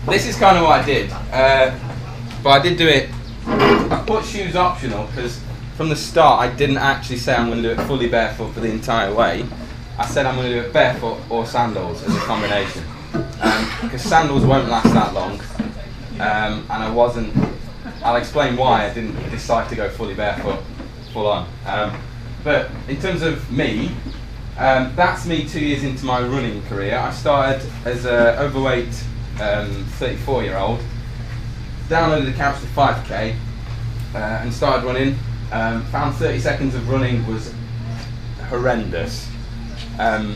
This is kind of what I did, but I did do it. I put shoes optional because from the start I didn't actually say I'm going to do it fully barefoot for the entire way. I said I'm going to do it barefoot or sandals as a combination, because sandals won't last that long, and I'll explain why I didn't decide to go fully barefoot, full on. But in terms of me, that's me 2 years into my running career. I started as an overweight 34-year-old, downloaded the couch to 5k and started running. Found 30 seconds of running was horrendous. I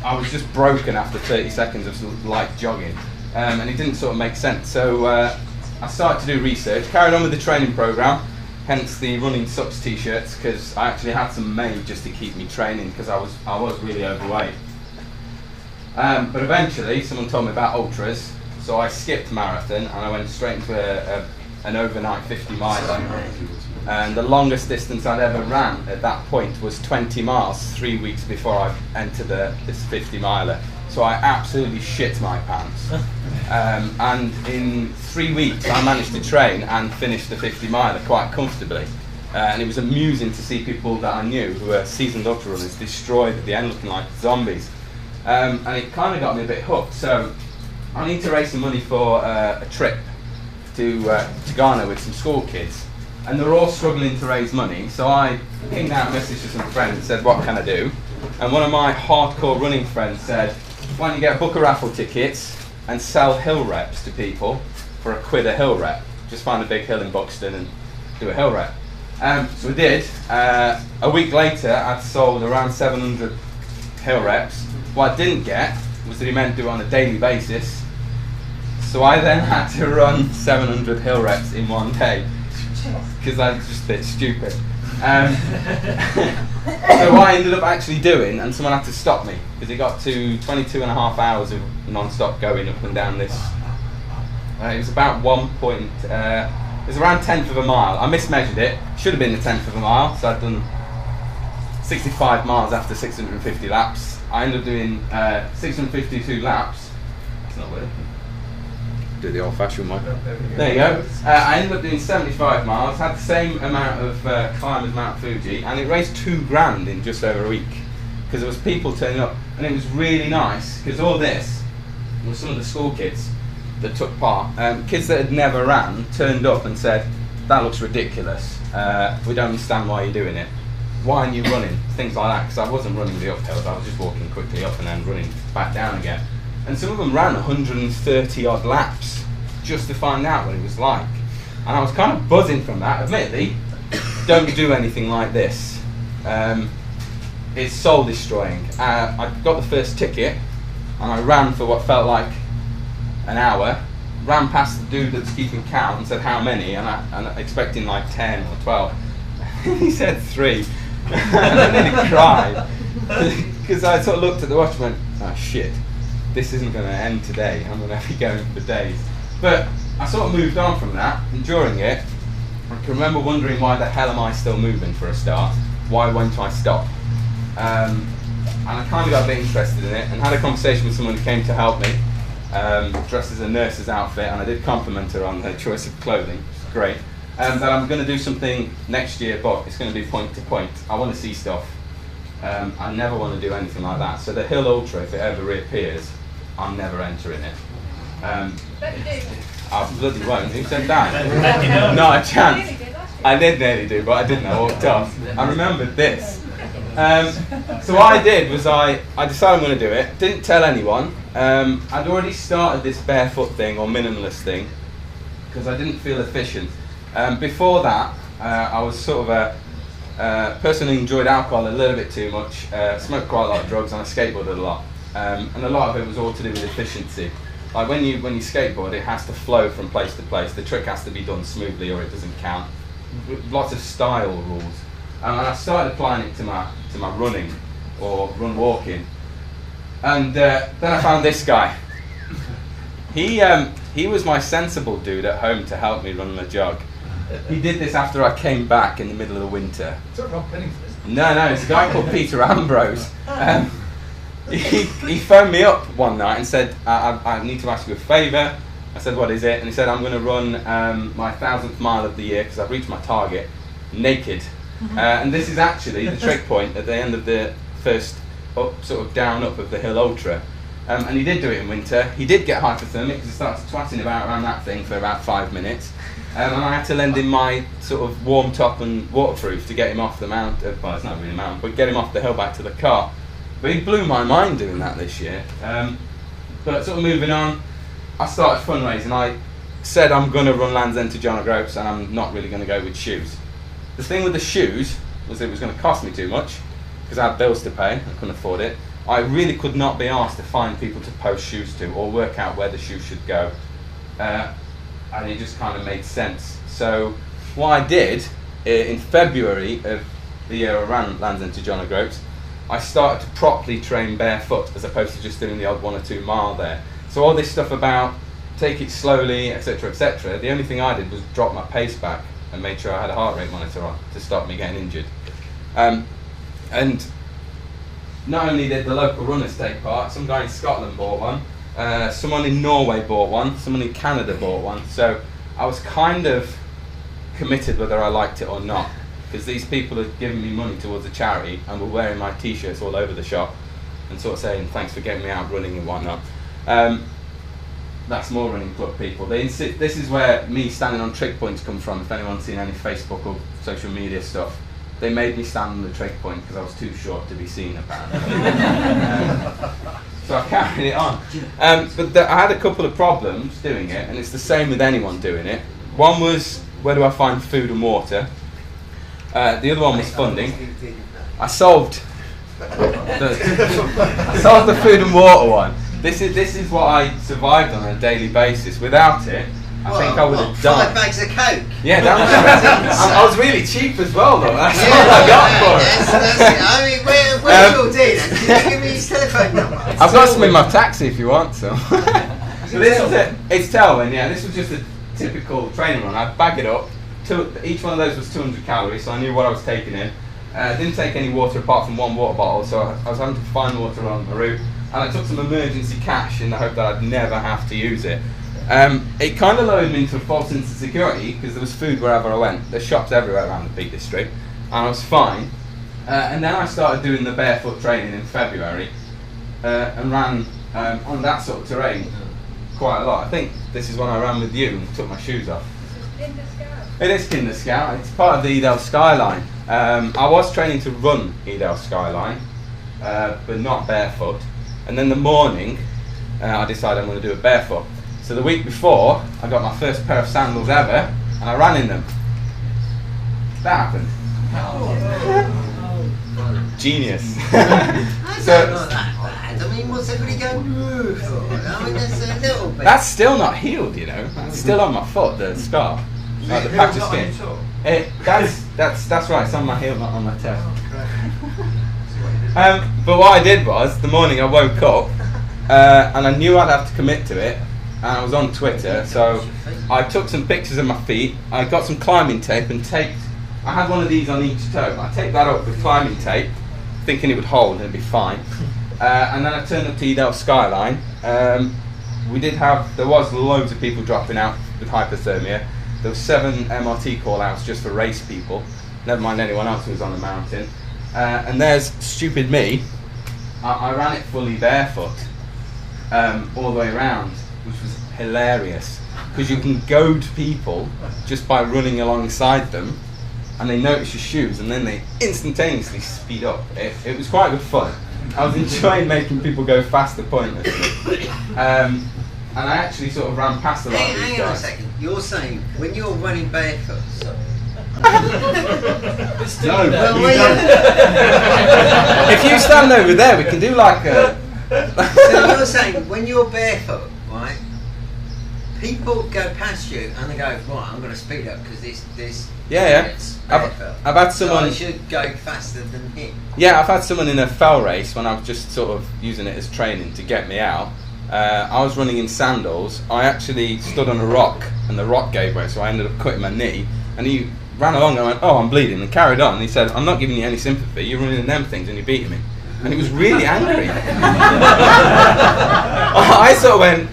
was just broken after 30 seconds of light jogging, and it didn't sort of make sense. So I started to do research, carried on with the training program, hence the running sucks t-shirts, because I actually had some made just to keep me training because I was really overweight. But eventually someone told me about ultras, so I skipped marathon and I went straight into an overnight 50 miler. And the longest distance I'd ever ran at that point was 20 miles 3 weeks before I entered this 50 miler. So I absolutely shit my pants. And in 3 weeks I managed to train and finish the 50 miler quite comfortably. And it was amusing to see people that I knew who were seasoned ultra runners destroyed at the end, looking like zombies. And it kind of got me a bit hooked. So I need to raise some money for a trip to Ghana with some school kids. And they're all struggling to raise money. So I pinged out a message to some friends and said, what can I do? And one of my hardcore running friends said, why don't you get book a raffle tickets and sell hill reps to people for £1 a hill rep. Just find a big hill in Buxton and do a hill rep. So we did. A week later I'd sold around 700 hill reps. What I didn't get was that he meant to do it on a daily basis. So I then had to run 700 hill reps in one day because I was just a bit stupid. So what I ended up actually doing, and someone had to stop me because it got to 22 and a half hours of non-stop going up and down this. It was about it was around 1/10 of a mile. I mismeasured it. Should have been a 1/10 of a mile. So I'd done 65 miles after 650 laps. I ended up doing 652 laps. It's not working. Do the old-fashioned one. There you go. I ended up doing 75 miles. Had the same amount of climb as Mount Fuji, and it raised £2,000 in just over a week because there was people turning up, and it was really nice because all this was some of the school kids that took part. Kids that had never ran turned up and said, "That looks ridiculous. We don't understand why you're doing it. Why aren't you running?" Things like that, because I wasn't running the uphills, I was just walking quickly up and then running back down again. And some of them ran 130 odd laps just to find out what it was like. And I was kind of buzzing from that. Admittedly, don't do anything like this. It's soul destroying. I got the first ticket and I ran for what felt like an hour, ran past the dude that's keeping count and said how many, and I'm expecting like 10 or 12. He said 3. And I nearly cried because I sort of looked at the watch and went, oh shit, this isn't going to end today, I'm going to be going for days. But I sort of moved on from that, and during it I can remember wondering, why the hell am I still moving for a start? Why won't I stop? And I kind of got a bit interested in it and had a conversation with someone who came to help me, dressed as a nurse's outfit, and I did compliment her on her choice of clothing, which is great. That I'm going to do something next year, but it's going to be point to point. I want to see stuff. I never want to do anything like that. So the Hill Ultra, if it ever reappears, I'm never entering it. Bet you do. I bloody won't. Who said that? Not a chance. I did nearly do, but I didn't. I walked off. I remembered this. So what I did was I decided I'm going to do it. Didn't tell anyone. I'd already started this barefoot thing or minimalist thing because I didn't feel efficient. Before that, I was sort of a person who enjoyed alcohol a little bit too much, smoked quite a lot of drugs, and I skateboarded a lot. And a lot of it was all to do with efficiency. Like when you skateboard, it has to flow from place to place. The trick has to be done smoothly or it doesn't count. Lots of style rules. And I started applying it to my running or walking. And then I found this guy. He was my sensible dude at home to help me run the jog. he did this after I came back in the middle of the winter. It's not Rob Pennington, is it? No, it's a guy called Peter Ambrose. He phoned me up one night and said, I need to ask you a favour. I said, what is it? And he said, I'm going to run my 1,000th mile of the year because I've reached my target, naked. And this is actually the trick point at the end of the first sort of down up of the hill ultra. And he did do it in winter. He did get hypothermic because he started twatting about around that thing for about 5 minutes. And I had to lend him my sort of warm top and waterproof to get him off the mountain. Well, it's not really a mountain, but get him off the hill back to the car. But he blew my mind doing that this year. But sort of moving on, I started fundraising. I said I'm going to run Land's End to John O'Groats and I'm not really going to go with shoes. The thing with the shoes was it was going to cost me too much because I had bills to pay. I couldn't afford it. I really could not be asked to find people to post shoes to or work out where the shoes should go. And it just kind of made sense. So what I did in February of the year I ran Land's End to John O'Groats, I started to properly train barefoot as opposed to just doing the odd 1 or 2 mile there. So all this stuff about take it slowly, etc., etc., the only thing I did was drop my pace back and made sure I had a heart rate monitor on to stop me getting injured. And not only did the local runners take part, some guy in Scotland bought one, someone in Norway bought one, someone in Canada bought one. So I was kind of committed whether I liked it or not, because these people had given me money towards a charity and were wearing my t-shirts all over the shop and sort of saying thanks for getting me out running and whatnot. That's more running club people. This is where me standing on trick points come from, if anyone's seen any Facebook or social media stuff. They made me stand on the trick point because I was too short to be seen, apparently. So I carried it on. But I had a couple of problems doing it, and it's the same with anyone doing it. One was, where do I find food and water? The other one was funding. I solved the food and water one. This is what I survived on a daily basis. Without it, I think I would have died. 5 bags of Coke? Yeah, that was I was really cheap as well, though. That's all I got for it. That's it. I mean, where's your deal? Can you give me his telephone number? I've got some in my taxi if you want some. So this was it. It's Tailwind, yeah. This was just a typical training run. I'd bag it up. Each one of those was 200 calories, so I knew what I was taking in. Didn't take any water apart from 1 water bottle, so I was having to find water on the route. And I took some emergency cash in the hope that I'd never have to use it. It kind of lowered me into a false sense of security because there was food wherever I went. There's shops everywhere around the Peak District, and I was fine. And then I started doing the barefoot training in February and ran on that sort of terrain quite a lot. I think this is when I ran with you and took my shoes off. It is Kinder Scout. It's part of the Edel Skyline. I was training to run Edel Skyline, but not barefoot. And then the morning, I decided I'm going to do it barefoot. So the week before, I got my first pair of sandals ever, and I ran in them. That happened. Genius. That's not that bad. I mean, what's everybody going for? I mean, that's a little bit. That's still not healed, you know. That's still on my foot, the scar. Like the patch of skin. That's right, it's on my heel, not on my toe. But what I did was, the morning I woke up, and I knew I'd have to commit to it, and I was on Twitter, so I took some pictures of my feet, I got some climbing tape and taped, I had one of these on each toe, I taped that up with climbing tape, thinking it would hold and it'd be fine, and then I turned up to Edel Skyline. There was loads of people dropping out with hypothermia. There were 7 MRT call-outs just for race people, never mind anyone else who was on the mountain. And there's stupid me. I ran it fully barefoot all the way around, which was hilarious because you can goad people just by running alongside them, and they notice your shoes, and then they instantaneously speed up. It was quite good fun. I was enjoying making people go faster pointlessly. And I actually sort of ran past a lot of these Hang on a second. You're saying when you're running barefoot. No, if you stand over there, we can do like a. So you're saying when you're barefoot, right? People go past you and they go, right, I'm going to speed up because this. Yeah. I've had someone. So I should go faster than him. Yeah, I've had someone in a fell race when I was just sort of using it as training to get me out. I was running in sandals. I actually stood on a rock and the rock gave way, so I ended up cutting my knee. And he ran along and I went, oh, I'm bleeding, and carried on. And he said, I'm not giving you any sympathy, you're running them things and you're beating me. And he was really angry. I sort of went,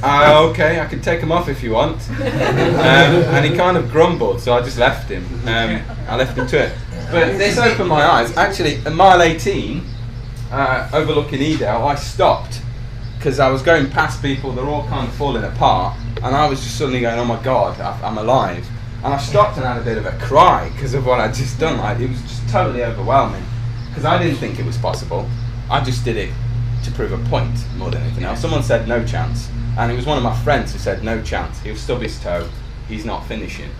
okay, I can take him off if you want. And he kind of grumbled, so I just left him. I left him to it. But this opened my eyes. Actually, at mile 18, overlooking Edale, I stopped because I was going past people, they're all kind of falling apart, and I was just suddenly going, oh my God, I'm alive. And I stopped and had a bit of a cry because of what I'd just done. Like, it was just totally overwhelming because I didn't think it was possible. I just did it to prove a point more than anything else. Someone said no chance, and it was one of my friends who said no chance. He'll stub his toe, he's not finishing.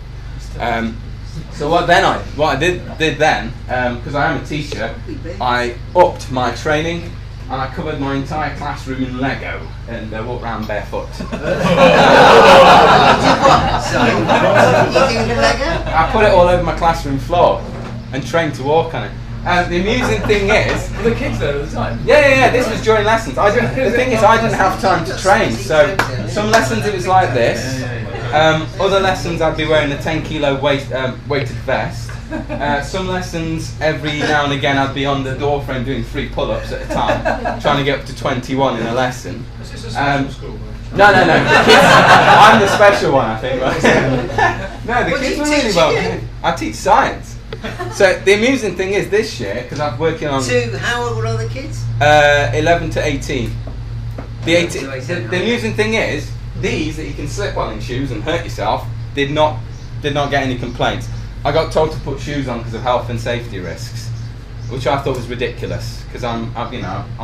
So what I did then, because I am a teacher, I upped my training and I covered my entire classroom in Lego and walked around barefoot. I put it all over my classroom floor and trained to walk on it. And the amusing thing is, were the kids there at the time? Yeah. This was during lessons. The thing is, I didn't have time to train. So some lessons it was like this. Other lessons I'd be wearing a 10-kilo weighted vest. Some lessons every now and again I'd be on the door frame doing 3 pull-ups at a time, trying to get up to 21 in a lesson. Was this a special school? No. The kids, I'm the special one, I think. No, the kids were really well. I teach science. So the amusing thing is this year, because I'm working on... How old are the kids? 11 to 18. The amusing thing is, these that you can slip on in shoes and hurt yourself did not get any complaints. I got told to put shoes on because of health and safety risks, which I thought was ridiculous because I'm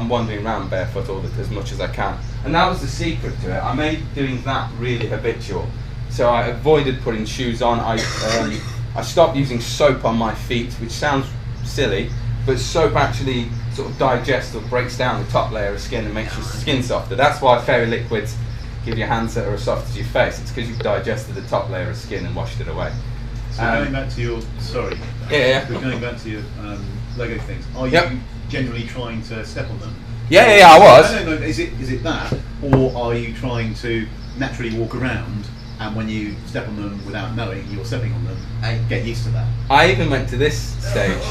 wandering around barefoot as much as I can, and that was the secret to it. I made doing that really habitual, so I avoided putting shoes on. I stopped using soap on my feet, which sounds silly, but soap actually sort of digests or breaks down the top layer of skin and makes your skin softer. That's why fairy liquids give you hands that are as soft as your face. It's because you've digested the top layer of skin and washed it away. So going back to your, sorry. Yeah. We're going back to your Lego things. Are you generally trying to step on them? Yeah, I was. No. Is it that, or are you trying to naturally walk around, and when you step on them without knowing you're stepping on them, get used to that? I even went to this stage.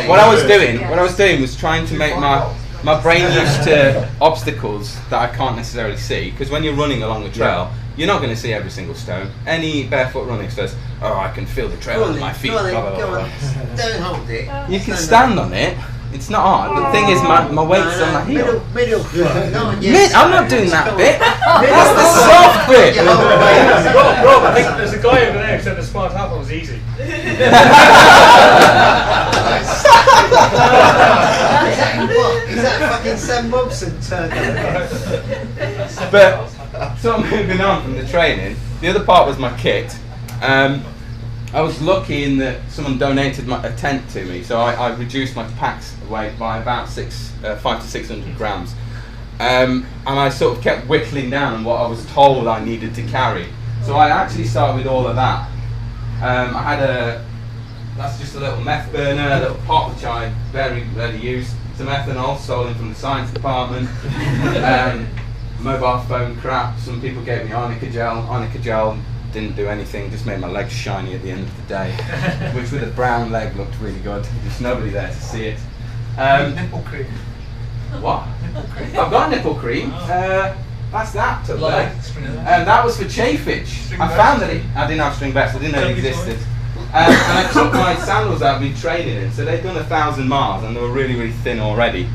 What I was doing was trying to make my brain used to obstacles that I can't necessarily see, because when you're running along the trail, you're not going to see every single stone. Any barefoot runner says, oh, I can feel the trail on my feet, blah, blah, blah. Don't hold it. You can stand on it. It's not hard. But the thing is, my weight's on my heel. Middle foot. I'm not doing that bit. That's the soft bit. Rob, I think there's a guy over there who said the Spartan was easy. Is that fucking Sam Robson turned up? But so moving on from the training, the other part was my kit. I was lucky in that someone donated a tent to me, so I reduced my pack's weight by about 500 to 600 grams. And I sort of kept whittling down on what I was told I needed to carry. So I actually started with all of that. I had that's just a little meth burner, a little pot which I very rarely use, some ethanol stolen from the science department, mobile phone crap, some people gave me arnica gel didn't do anything, just made my legs shiny at the end of the day, which with a brown leg looked really good, just nobody there to see it. Nipple cream. What? Nipple cream. I've got nipple cream. That's that. That was for chafage. I found that I didn't have string vests. I didn't know it existed. And I took my sandals out I've been training in. So they'd done 1,000 miles and they were really, really thin already.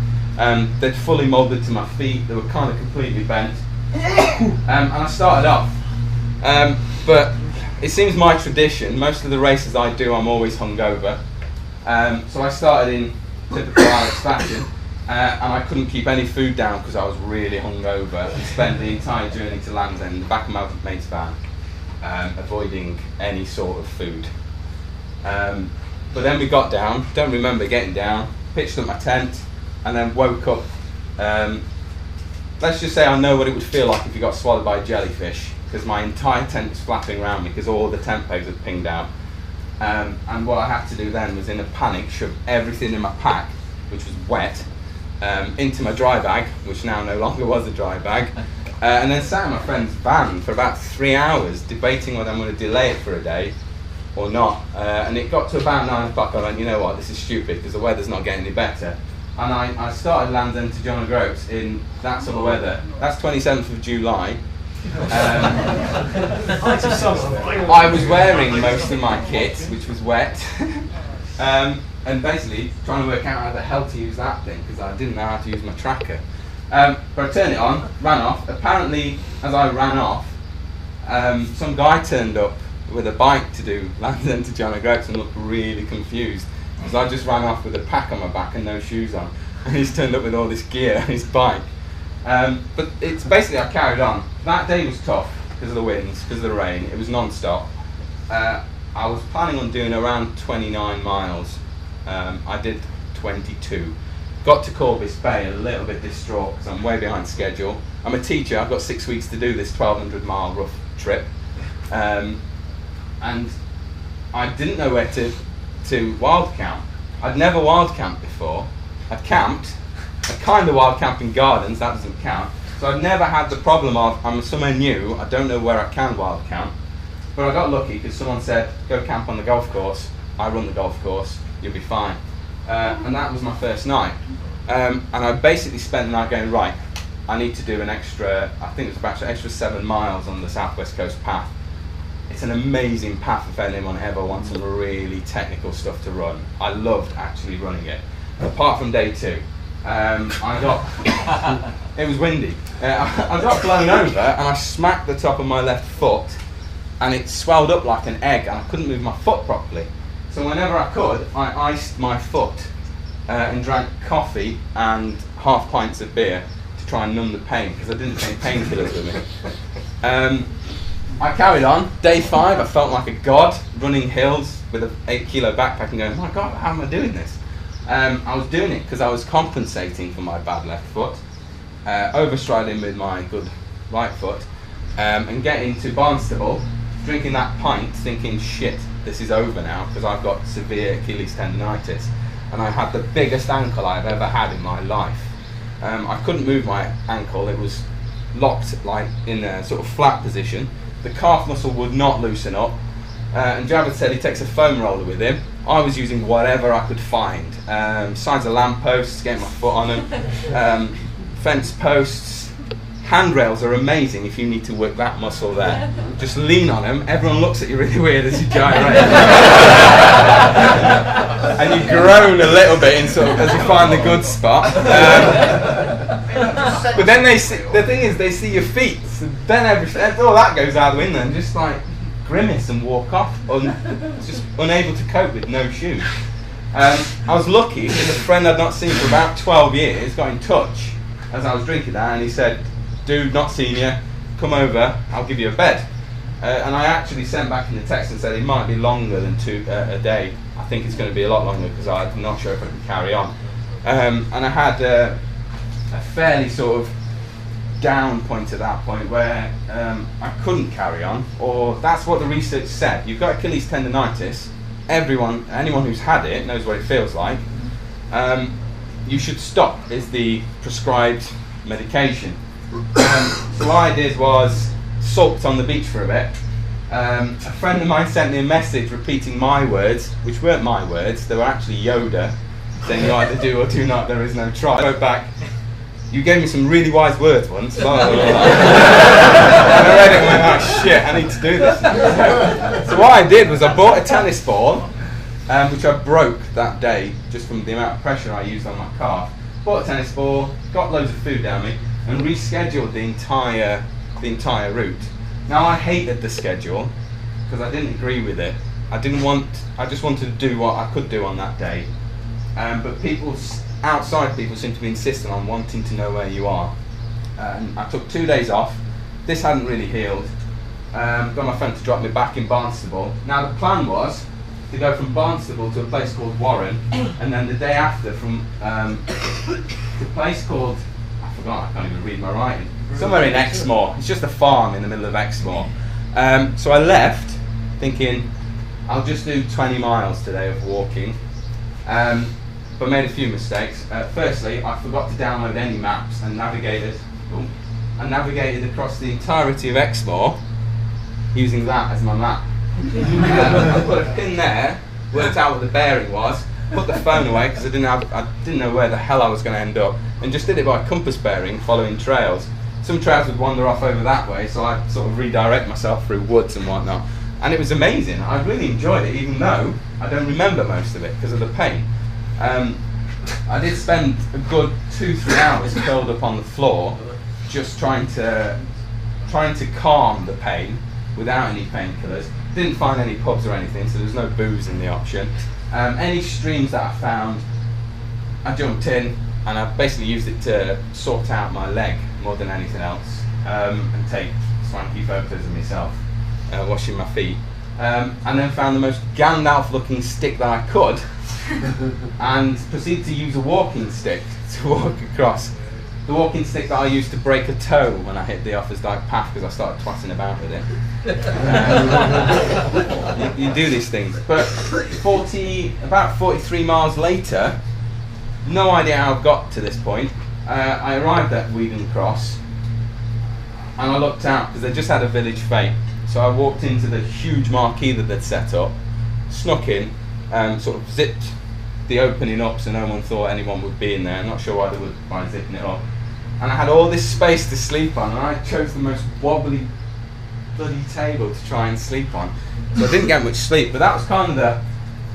They'd fully moulded to my feet. They were kind of completely bent. And I started off. But it seems my tradition. Most of the races I do, I'm always hungover. So I started in typical Aleks fashion. And I couldn't keep any food down because I was really hungover and spent the entire journey to Land's End in the back of my mate's van, avoiding any sort of food. But then we got down, don't remember getting down, pitched up my tent, and then woke up. Let's just say I know what it would feel like if you got swallowed by a jellyfish, because my entire tent was flapping around me because all the tent pegs had pinged out. And what I had to do then was, in a panic, shove everything in my pack, which was wet, into my dry bag, which now no longer was a dry bag, And then sat in my friend's van for about 3 hours debating whether I'm going to delay it for a day or not. And it got to about 9 o'clock. I went, you know what, this is stupid because the weather's not getting any better. And I started Land's End to John O'Groats in that sort of weather. That's 27th of July. I was wearing most of my kit, which was wet. And basically trying to work out how the hell to use that thing because I didn't know how to use my tracker. But I turned it on, ran off. Apparently, as I ran off, some guy turned up with a bike to do Land's End to John O'Groats and looked really confused because I just ran off with a pack on my back and no shoes on, and he's turned up with all this gear on his bike. But it's basically I carried on. That day was tough because of the winds, because of the rain. It was non-stop. I was planning on doing around 29 miles. I did 22. Got to Corbis Bay a little bit distraught because I'm way behind schedule. I'm a teacher. I've got 6 weeks to do this 1,200 mile rough trip. And I didn't know where to wild camp. I'd never wild camped before. I'd camped. I kind of wild camp in gardens, that doesn't count. So I've never had the problem of I'm somewhere new, I don't know where I can wild camp. But I got lucky because someone said, go camp on the golf course. I run the golf course, you'll be fine. And that was my first night. And I basically spent the night going, right, I need to do an extra, I think it was about an extra 7 miles on the southwest coast path. It's an amazing path if anyone ever wants some really technical stuff to run. I loved actually running it, apart from day 2. I got, it was windy. I got blown over and I smacked the top of my left foot and it swelled up like an egg and I couldn't move my foot properly. So whenever I could, I iced my foot and drank coffee and half pints of beer to try and numb the pain because I didn't take painkillers with me. I carried on. Day 5, I felt like a god running hills with an 8-kilo backpack and going, my God, how am I doing this? I was doing it because I was compensating for my bad left foot, overstriding with my good right foot, and getting to Barnstable, drinking that pint, thinking, shit, this is over now because I've got severe Achilles tendonitis, and I had the biggest ankle I've ever had in my life. I couldn't move my ankle; it was locked like in a sort of flat position. The calf muscle would not loosen up. And Javed said he takes a foam roller with him. I was using whatever I could find. Sides of lampposts, getting my foot on them. Fence posts. Handrails are amazing if you need to work that muscle there. Just lean on them. Everyone looks at you really weird as you gyrate. And you groan a little bit in sort of, as you find the good spot. But then they see, the thing is, they see your feet. So then all that goes out the window and just like grimace and walk off, just unable to cope with no shoes. I was lucky because a friend I'd not seen for about 12 years got in touch as I was drinking that, and he said, dude, not seen you, come over, I'll give you a bed. And I actually sent back in the text and said it might be longer than a day. I think it's going to be a lot longer because I'm not sure if I can carry on. And I had a fairly sort of down point at that point where I couldn't carry on, or that's what the research said. You've got Achilles tendonitis. Anyone who's had it knows what it feels like. You should stop is the prescribed medication. So what I did was sulked on the beach for a bit. A friend of mine sent me a message repeating my words, which weren't my words, they were actually Yoda, saying you either do or do not, there is no try. I wrote back, you gave me some really wise words once, blah, blah, blah. And I read it and went, oh shit, I need to do this. So what I did was I bought a tennis ball, which I broke that day, just from the amount of pressure I used on my calf. Bought a tennis ball, got loads of food down me, and rescheduled the entire route. Now I hated the schedule because I didn't agree with it. I just wanted to do what I could do on that day. But outside people seem to be insisting on wanting to know where you are. I took 2 days off. This hadn't really healed. Got my friend to drop me back in Barnstable. Now the plan was to go from Barnstable to a place called Warren, and then the day after from to a place called, I can't even read my writing, somewhere in Exmoor. It's just a farm in the middle of Exmoor. So I left thinking I'll just do 20 miles today of walking, but made a few mistakes. Firstly, I forgot to download any maps and navigators. I navigated across the entirety of Exmoor using that as my map. I put a pin there, worked out what the bearing was, put the phone away because I didn't know where the hell I was going to end up, and just did it by compass bearing, following trails. Some trails would wander off over that way, so I'd sort of redirect myself through woods and whatnot. And it was amazing. I really enjoyed it, even though I don't remember most of it because of the pain. I did spend a good 2-3 hours curled up on the floor, just trying to calm the pain without any painkillers. Didn't find any pubs or anything, so there was no booze in the option. Any streams that I found, I jumped in, and I basically used it to sort out my leg more than anything else, and take swanky photos of myself washing my feet. And then found the most Gandalf looking stick that I could and proceeded to use a walking stick to walk across. The walking stick that I used to break a toe when I hit the Offa's Dyke path because I started twatting about with it. You do these things. But about 43 miles later, no idea how I got to this point, I arrived at Weedon Cross and I looked out because they just had a village fete. So I walked into the huge marquee that they'd set up, snuck in, sort of zipped the opening up so no one thought anyone would be in there. I'm not sure why they would by zipping it up. And I had all this space to sleep on, and I chose the most wobbly bloody table to try and sleep on. So I didn't get much sleep, but that was kind of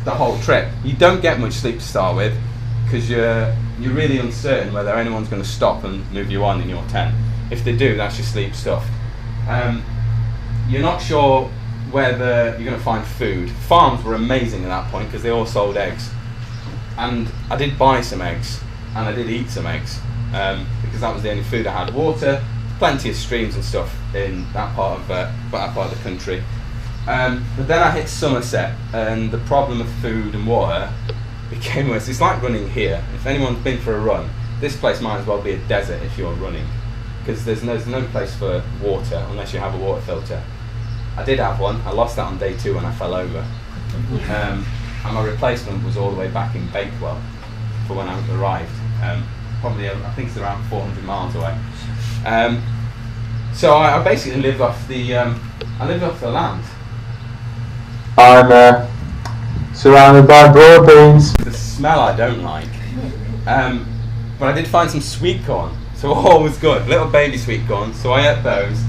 the whole trip. You don't get much sleep to start with because you're really uncertain whether anyone's going to stop and move you on in your tent. If they do, that's your sleep stuff. You're not sure whether you're going to find food. Farms were amazing at that point because they all sold eggs. And I did buy some eggs, and I did eat some eggs, because that was the only food I had. Water, plenty of streams and stuff in that part of the country. But then I hit Somerset, and the problem of food and water became worse. It's like running here. If anyone's been for a run, this place might as well be a desert if you're running, because there's no place for water unless you have a water filter. I did have one. I lost that on day 2 when I fell over. And my replacement was all the way back in Bakewell for when I arrived. Probably, I think it's around 400 miles away. So I basically lived off the land. I'm surrounded by broad beans. The smell I don't like. But I did find some sweet corn, so all was good. Little baby sweet corn, so I ate those.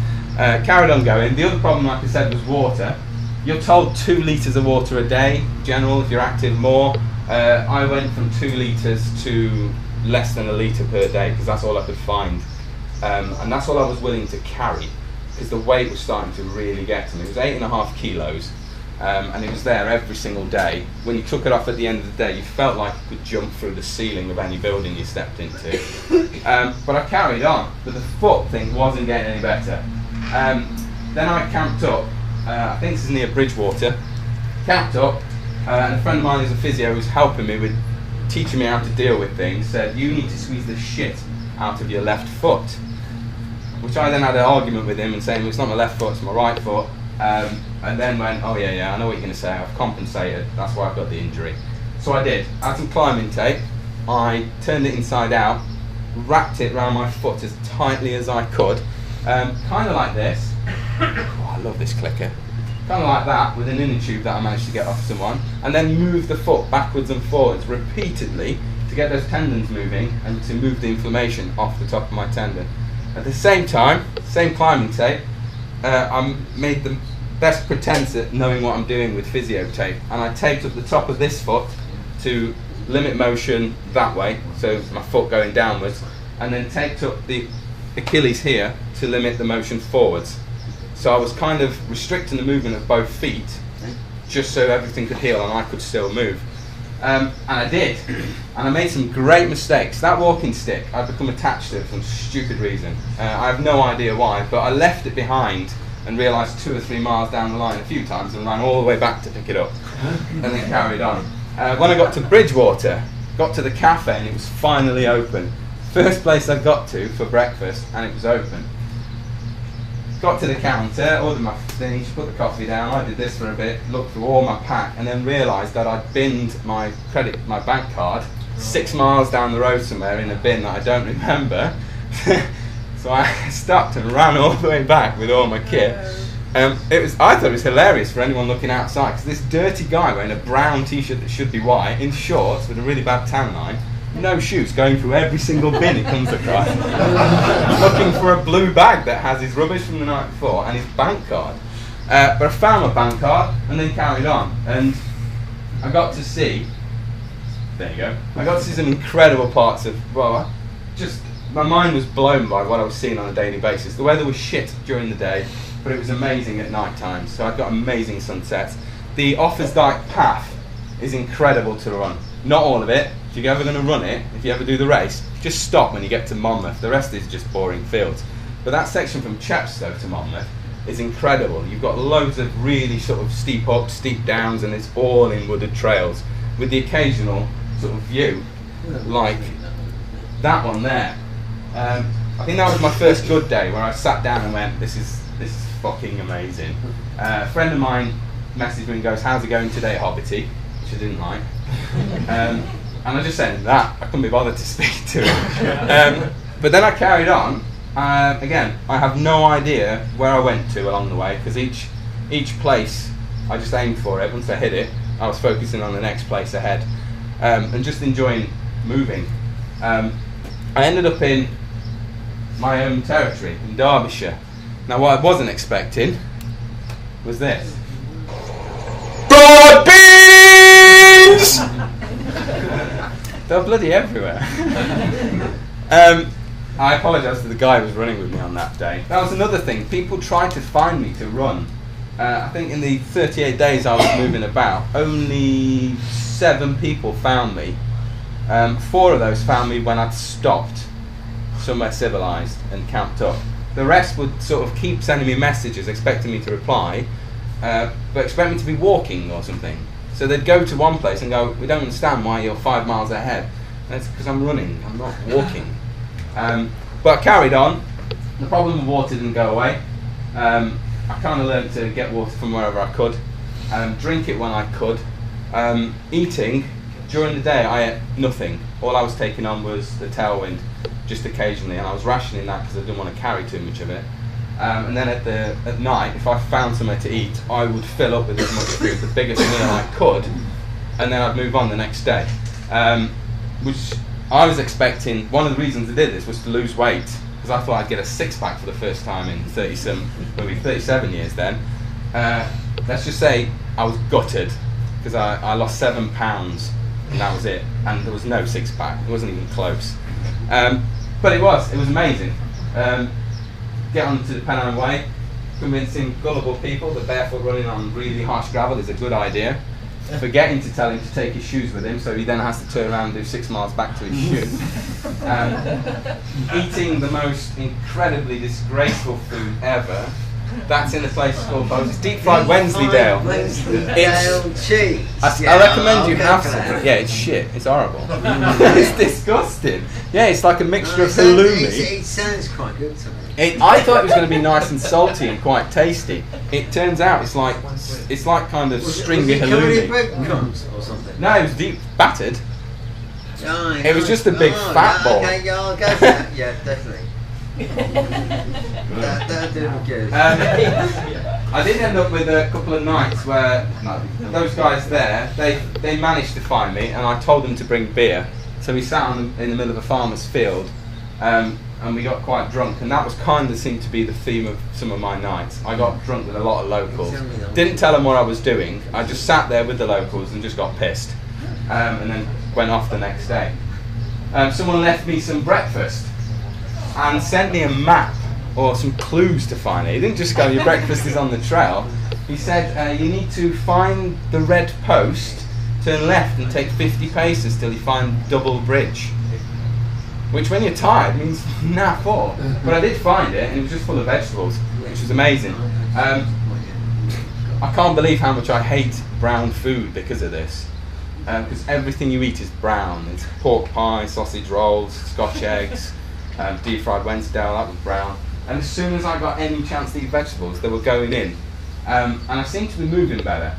Carried on going. The other problem, like I said, was water. You're told 2 litres of water a day, general, if you're active, more. I went from 2 litres to less than a litre per day because that's all I could find. And that's all I was willing to carry because the weight was starting to really get to me. It was 8.5 kilos, and it was there every single day. When you took it off at the end of the day, you felt like you could jump through the ceiling of any building you stepped into. But I carried on, but the foot thing wasn't getting any better. Then I camped up. I think this is near Bridgewater. Camped up, and a friend of mine who's a physio who's helping me with teaching me how to deal with things said, you need to squeeze the shit out of your left foot. Which I then had an argument with him and saying, well, it's not my left foot, it's my right foot. And then went, oh yeah, I know what you're going to say, I've compensated, that's why I've got the injury. So I did. I had some climbing tape, I turned it inside out, wrapped it around my foot as tightly as I could, kind of like this. Oh, I love this clicker. Kind of like that, with an inner tube that I managed to get off someone, and then move the foot backwards and forwards repeatedly to get those tendons moving and to move the inflammation off the top of my tendon. At the same time, same climbing tape, I made the best pretense at knowing what I'm doing with physio tape, and I taped up the top of this foot to limit motion that way, so my foot going downwards, and then taped up the Achilles here to limit the motion forwards. So I was kind of restricting the movement of both feet, just so everything could heal and I could still move. And I did, and I made some great mistakes. That walking stick, I'd become attached to it for some stupid reason. I have no idea why, but I left it behind and realised 2 or 3 miles down the line a few times and ran all the way back to pick it up, and then carried on. When I got to Bridgewater, got to the cafe and it was finally open. First place I got to for breakfast and it was open. Got to the counter, ordered my thing, put the coffee down, I did this for a bit, looked through all my pack and then realised that I'd binned my bank card 6 miles down the road somewhere in a bin that I don't remember. So I stopped and ran all the way back with all my kit. I thought it was hilarious for anyone looking outside, because this dirty guy wearing a brown t-shirt that should be white, in shorts with a really bad tan line, no shoes, going through every single bin he comes across, looking for a blue bag that has his rubbish from the night before and his bank card. But I found my bank card and then carried on, and I got to see, there you go, I got to see some incredible parts of, my mind was blown by what I was seeing on a daily basis. The weather was shit during the day, but it was amazing at night time, so I got amazing sunsets. The Offers Dyke path is incredible to run. Not all of it. If you're ever going to run it, if you ever do the race, just stop when you get to Monmouth. The rest is just boring fields. But that section from Chepstow to Monmouth is incredible. You've got loads of really sort of steep ups, steep downs, and it's all in wooded trails, with the occasional sort of view, like that one there. I think that was my first good day, where I sat down and went, this is fucking amazing. A friend of mine messaged me and goes, how's it going today, Hobbity? Which I didn't like. And I just said that. I couldn't be bothered to speak to him. But then I carried on. Again, I have no idea where I went to along the way, because each place I just aimed for it. Once I hit it, I was focusing on the next place ahead, and just enjoying moving. I ended up in my own territory, in Derbyshire. Now, what I wasn't expecting was this. Broad beans! They're bloody everywhere. I apologise to the guy who was running with me on that day. That was another thing. People tried to find me to run. I think in the 38 days I was moving about, only 7 people found me. 4 of those found me when I'd stopped somewhere civilised and camped up. The rest would sort of keep sending me messages expecting me to reply, but expect me to be walking or something. So they'd go to one place and go, we don't understand why you're 5 miles ahead. And it's because I'm running, I'm not walking. But I carried on. The problem with water didn't go away. I kind of learned to get water from wherever I could, drink it when I could. Eating, during the day I ate nothing. All I was taking on was the tailwind, just occasionally, and I was rationing that because I didn't want to carry too much of it. And then at night, if I found somewhere to eat, I would fill up with as much food, the biggest meal I could, and then I'd move on the next day. Which I was expecting, one of the reasons I did this was to lose weight, because I thought I'd get a 6-pack for the first time in 37 years then. Let's just say I was gutted, because I lost 7 pounds, and that was it, and there was no 6-pack, it wasn't even close. But it was amazing. Get onto the Pennine Way, convincing gullible people that barefoot running on really harsh gravel is a good idea, forgetting to tell him to take his shoes with him, so he then has to turn around and do 6 miles back to his shoe. Eating the most incredibly disgraceful food ever. That's in a place called it's deep fried Wensleydale. Wensleydale cheese. I recommend you have some. Yeah, it's shit. It's horrible. It's disgusting. Yeah, it's like a mixture of halloumi. It sounds quite good to me. I thought it was going to be nice and salty and quite tasty. It turns out it's like kind of stringy halloumi. Breadcrumbs or something? No, it was deep battered. Oh, It was just a big fat ball. Okay, yeah, I'll go for that. Yeah, definitely. That'll do me good. I did end up with a couple of nights where those guys there, they managed to find me, and I told them to bring beer. So we sat in the middle of a farmer's field, and we got quite drunk, and that was kind of seemed to be the theme of some of my nights. I got drunk with a lot of locals. Didn't tell them what I was doing. I just sat there with the locals and just got pissed, and then went off the next day. Someone left me some breakfast and sent me a map or some clues to find it. He didn't just go, your breakfast is on the trail. He said, you need to find the red post, turn left and take 50 paces till you find Double Bridge. Which when you're tired means naff all. But I did find it, and it was just full of vegetables, which was amazing. I can't believe how much I hate brown food because of this. Because everything you eat is brown. It's pork pie, sausage rolls, Scotch eggs, deep fried Wensleydale, that was brown. And as soon as I got any chance to eat vegetables, they were going in. And I seemed to be moving better.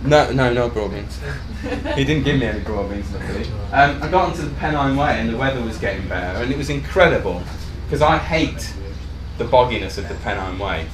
No broad beans. He didn't give me any broad beans, luckily. I got onto the Pennine Way and the weather was getting better, and it was incredible. because I hate the bogginess of the Pennine Way.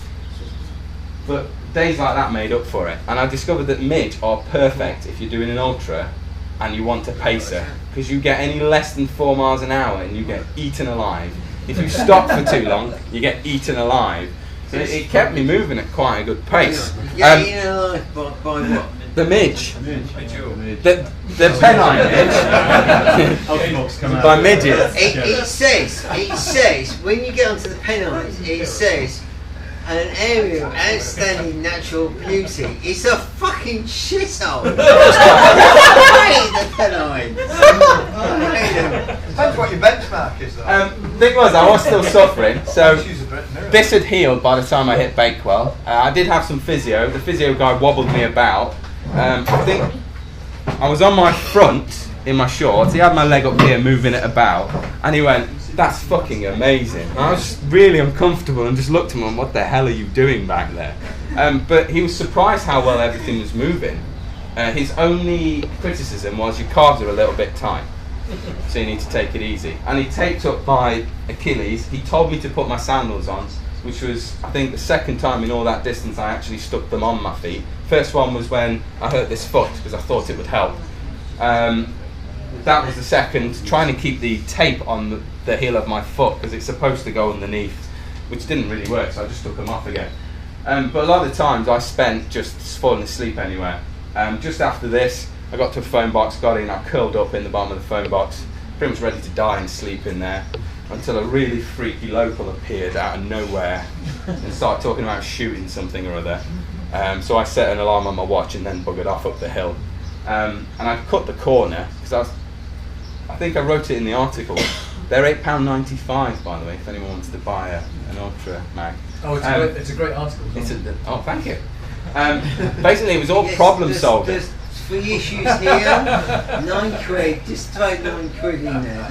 But days like that made up for it, and I discovered that mid are perfect if you're doing an ultra and you want a pacer, because you get any less than 4 miles an hour and you get eaten alive. If you stop for too long, you get eaten alive. So it kept me moving at quite a good pace. Yeah, eaten alive by what? The midge. The Pennine midge. By midges. It says, when you get onto the Pennines, it says, an area of outstanding natural beauty. It's a fucking shithole. I hate the Pennines. I hate them. Depends what your benchmark is, though. Thing was, I was still suffering, so this had healed by the time I hit Bakewell. I did have some physio. The physio guy wobbled me about. I think I was on my front in my shorts. He had my leg up here moving it about, and he went, "That's fucking amazing." And I was just really uncomfortable and just looked at him and, "What the hell are you doing back there?" But he was surprised how well everything was moving. His only criticism was your calves are a little bit tight, so you need to take it easy. And he taped up my Achilles. He told me to put my sandals on, which was, I think, the second time in all that distance I actually stuck them on my feet. First one was when I hurt this foot because I thought it would help. That was the second, trying to keep the tape on the heel of my foot because it's supposed to go underneath, which didn't really work, so I just took them off again. But a lot of the times I spent just falling asleep anywhere. Just after this, I got to a phone box, got in, I curled up in the bottom of the phone box, pretty much ready to die and sleep in there, until a really freaky local appeared out of nowhere and started talking about shooting something or other. So I set an alarm on my watch and then buggered off up the hill. And I cut the corner, because I think I wrote it in the article. They're £8.95, by the way, if anyone wants to buy an Ultra mag. Oh, it's a great article. Oh, thank you. Basically, it was all problem solving. There's 3 issues here, £9, just throw £9 in there.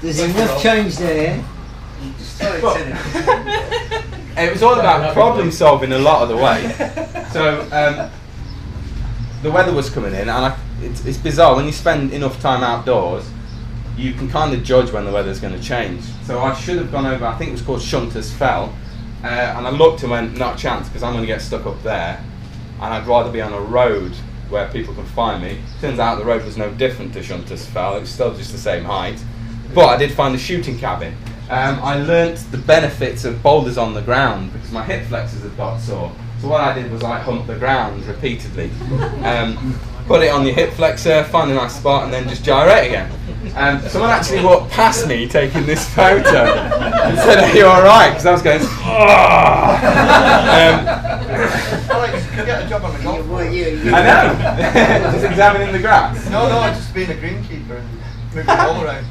There's enough change there. Just throw it in. It was all about problem solving a lot of the way. So the weather was coming in, and it's bizarre when you spend enough time outdoors. You can kind of judge when the weather's going to change. So I should have gone over, I think it was called Shunter's Fell, and I looked and went, not a chance, because I'm going to get stuck up there, and I'd rather be on a road where people can find me. Turns out the road was no different to Shunter's Fell, it was still just the same height, but I did find the shooting cabin. I learnt the benefits of boulders on the ground, because my hip flexors had got sore. So what I did was I humped the ground repeatedly. Put it on your hip flexor, find a nice spot, and then just gyrate again. Someone actually walked past me taking this photo and said, "Are you alright?" Because I was going, Alex, you can get a job on the golf course. I know! Just examining the grass. No, just being a greenkeeper and moving the ball around.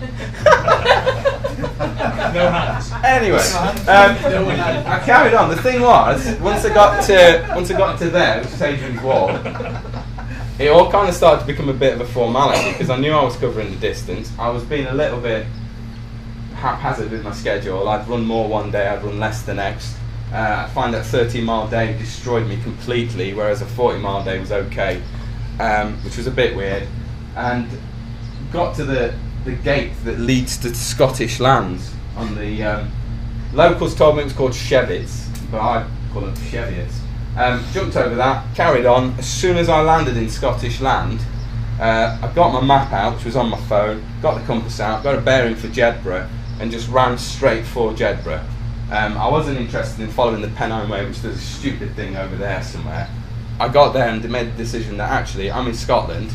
No hands. Anyway, I carried on. The thing was, once I got to there, which is Adrian's Wall, it all kind of started to become a bit of a formality because I knew I was covering the distance. I was being a little bit haphazard with my schedule. I'd run more one day, I'd run less the next. I find that 30-mile day destroyed me completely, whereas a 40-mile day was okay, which was a bit weird. And got to the gate that leads to Scottish lands. On the locals told me it was called Shevitz, but I call it Shevitz. Jumped over that, carried on. As soon as I landed in Scottish land, I got my map out, which was on my phone, got the compass out, got a bearing for Jedburgh, and just ran straight for Jedburgh. I wasn't interested in following the Pennine Way, which does a stupid thing over there somewhere. I got there and made the decision that actually I'm in Scotland.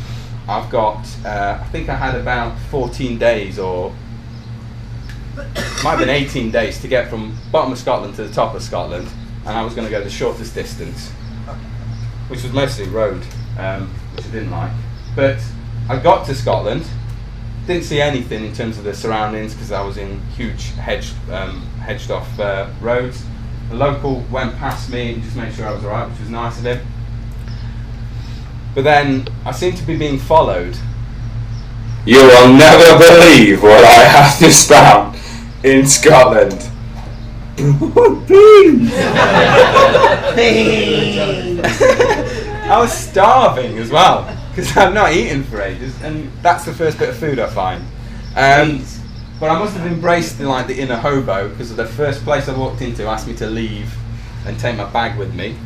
I've got, I think I had about 14 days, or might have been 18 days to get from bottom of Scotland to the top of Scotland, and I was going to go the shortest distance, which was mostly road, which I didn't like. But I got to Scotland, didn't see anything in terms of the surroundings because I was in huge hedged off roads. The local went past me and just made sure I was alright, which was nice of him. But then I seemed to be being followed. You will never believe what I have just found in Scotland. Beans! I was starving as well because I've not eaten for ages, and that's the first bit of food I find. But I must have embraced the inner hobo, because the first place I walked into asked me to leave and take my bag with me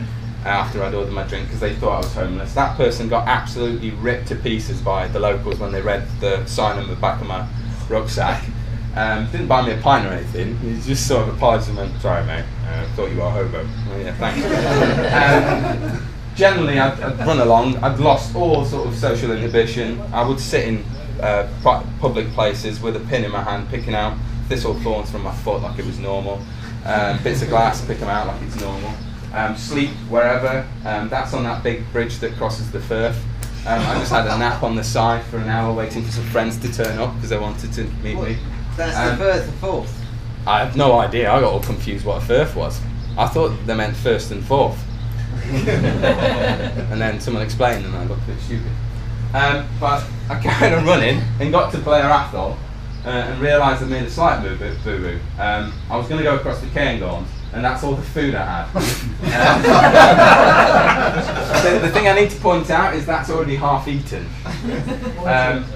after I'd ordered my drink, because they thought I was homeless. That person got absolutely ripped to pieces by the locals when they read the sign on the back of my rucksack. Didn't buy me a pint or anything. He just sort of apologised and went, "Sorry mate, thought you were a hobo." Oh, yeah, thanks. Generally I'd run along. I'd lost all sort of social inhibition. I would sit in public places with a pin in my hand, picking out thistle thorns from my foot like it was normal. Bits of glass, pick them out like it's normal. Sleep wherever. That's on that big bridge that crosses the Firth. I just had a nap on the side for an hour waiting for some friends to turn up because they wanted to meet me. That's the Firth and Forth. I have no idea. I got all confused what a Firth was. I thought they meant first and fourth. And then someone explained and I looked a bit stupid. But I carried on running and got to Blair Athol and realised I made a slight boo-boo. I was going to go across the Cairngorms, and that's all the food I had. So the thing I need to point out is that's already half eaten.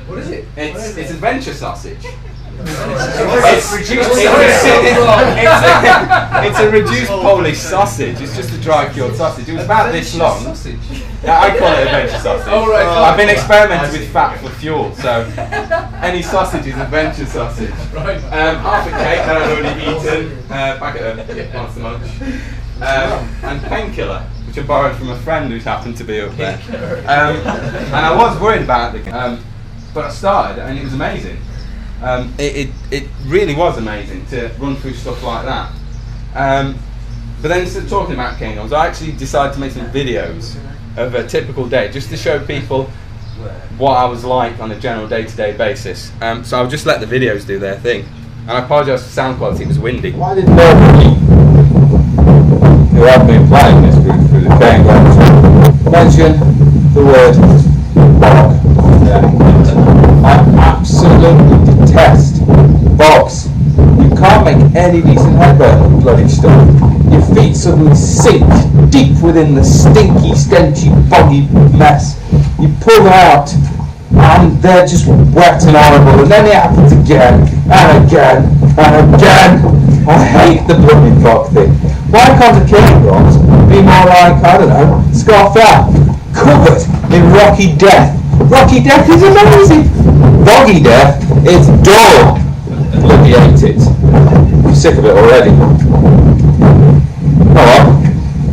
What is it? It's adventure sausage. It's a reduced Polish sausage. It's just a dry cured sausage. It was about this long. Yeah, I call it adventure sausage. Oh, right. I've been experimenting with fat for fuel, so any sausage is adventure sausage. Right. Half a cake that I'd already eaten, back at once a month, and painkiller, which I borrowed from a friend who's happened to be up there. And I was worried about it, but I started, and it was amazing. It really was amazing to run through stuff like that. But then instead of talking about Cairngorms, I actually decided to make some videos of a typical day, just to show people what I was like on a general day-to-day basis. So I'll just let the videos do their thing. And I apologise for sound quality, it was windy. Why did nobody who have been playing this route through the Cairngorms mention the word bog? I absolutely detest bogs. You can't make any decent headway on bloody stuff. Your feet suddenly sink deep within the stinky, stenchy, boggy mess. You pull them out and they're just wet and horrible, and then it happens again and again and again. I hate the bloody bog thing. Why can't the Cairngorms be more like, I don't know, Scotland, covered in rocky death? Rocky death is amazing. Boggy death, it's dull. Bloody hate it. I'm sick of it already. Oh well,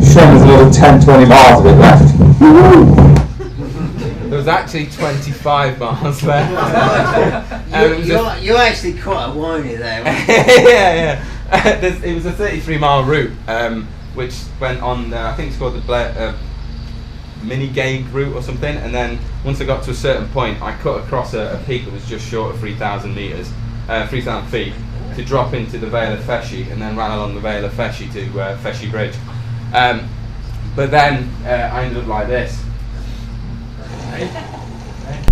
shame there's another 10-20 miles of it left. There was actually 25 miles left. You're actually quite a whiny there. Yeah. It was a 33-mile route, which went on, I think it's called the mini gauge route or something, and then once I got to a certain point I cut across a peak that was just short of 3,000 feet to drop into the Vale of Feshy, and then ran along the Vale of Feshy to Feshy Bridge. But then I ended up like this.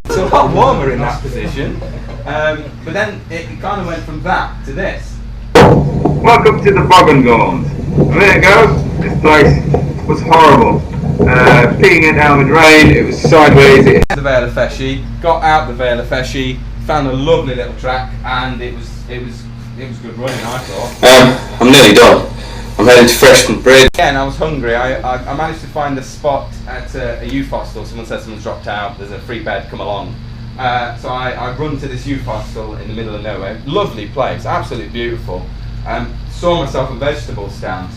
It's a lot warmer in that position, but then it kind of went from that to this. Welcome to the Bogongorns. A minute ago, this place was horrible. Peeing it down with rain, it was sideways. The Vale of Feshy, got out the Vale of Feshy, found a lovely little track, and it was good running, I thought. I'm nearly done. I'm heading to Freshman Bridge. Yeah, and I was hungry. I managed to find a spot at a youth hostel. Someone said someone's dropped out, there's a free bed, come along. So I run to this youth hostel in the middle of nowhere. Lovely place, absolutely beautiful. Saw myself a vegetable stand.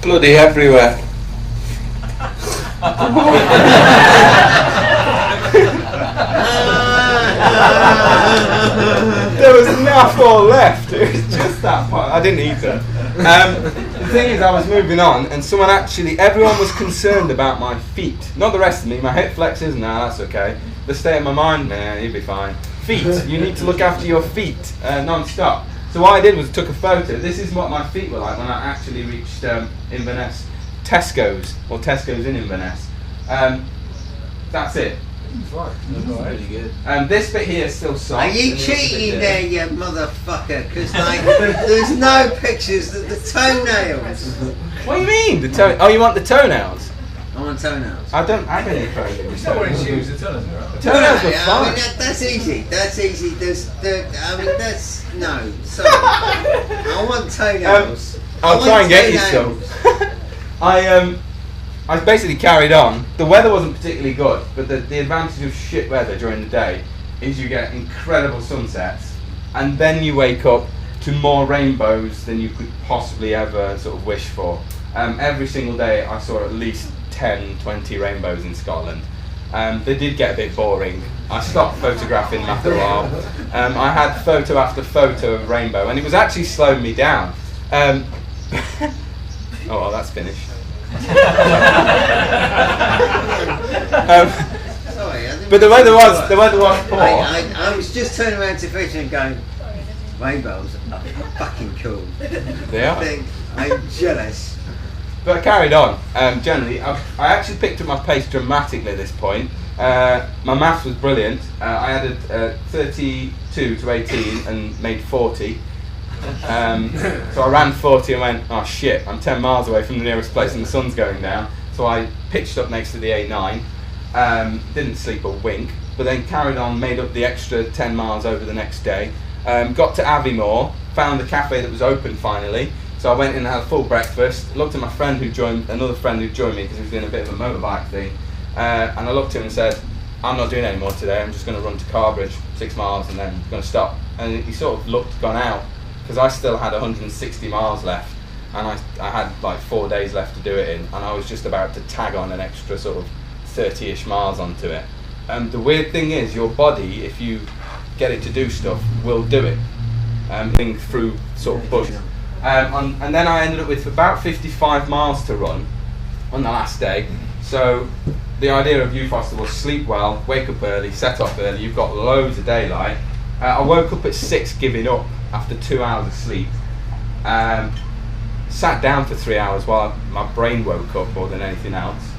Bloody everywhere. There was enough all left. It was just that part. I didn't eat it. The thing is, I was moving on, and everyone was concerned about my feet. Not the rest of me. My hip flexors, nah, that's okay. The state of my mind, nah, you'll be fine. Feet, you need to look after your feet non-stop. So what I did was took a photo. This is what my feet were like when I actually reached Inverness. Tesco's in Inverness. That's it. Really good. This bit here is still soft. Are you cheating there, you motherfucker? Because there's no pictures of the toenails. What do you mean? Oh, you want the toenails? I want on toenails? I don't have any pros in my It's not wearing toenails. shoes, the toenails are right. Toenails were I fine. mean, that's easy. That's easy. No, sorry. I want toenails. I'll I try and want get you some. toenails. I basically carried on. The weather wasn't particularly good, but the advantage of shit weather during the day is you get incredible sunsets, and then you wake up to more rainbows than you could possibly ever sort of wish for. Every single day I saw at least 10, 20 rainbows in Scotland. They did get a bit boring. I stopped photographing after a while. I had photo after photo of rainbow, and it was actually slowing me down. Oh well, that's finished. Sorry, But the weather was poor. I was just turning around to Fisher and going, rainbows are fucking cool. They are. I'm jealous. But I carried on. Generally, I actually picked up my pace dramatically at this point. My maths was brilliant. I added 32 to 18 and made 40. So I ran 40 and went, oh shit, I'm 10 miles away from the nearest place and the sun's going down. So I pitched up next to the A9. Didn't sleep a wink, but then carried on, made up the extra 10 miles over the next day. Got to Aviemore, found the cafe that was open finally. So I went in and had a full breakfast, looked at my friend another friend who joined me because he was doing a bit of a motorbike thing. And I looked at him and said, I'm not doing any more today, I'm just going to run to Carbridge, 6 miles, and then going to stop. And he sort of looked gone out, because I still had 160 miles left, and I had like 4 days left to do it in, and I was just about to tag on an extra sort of 30-ish miles onto it. The weird thing is, your body, if you get it to do stuff, will do it. Thing through sort of bush. And then I ended up with about 55 miles to run on the last day. So the idea of Youth Hostel was sleep well, wake up early, set off early, you've got loads of daylight. I woke up at 6 giving up after 2 hours of sleep. Sat down for 3 hours while my brain woke up more than anything else.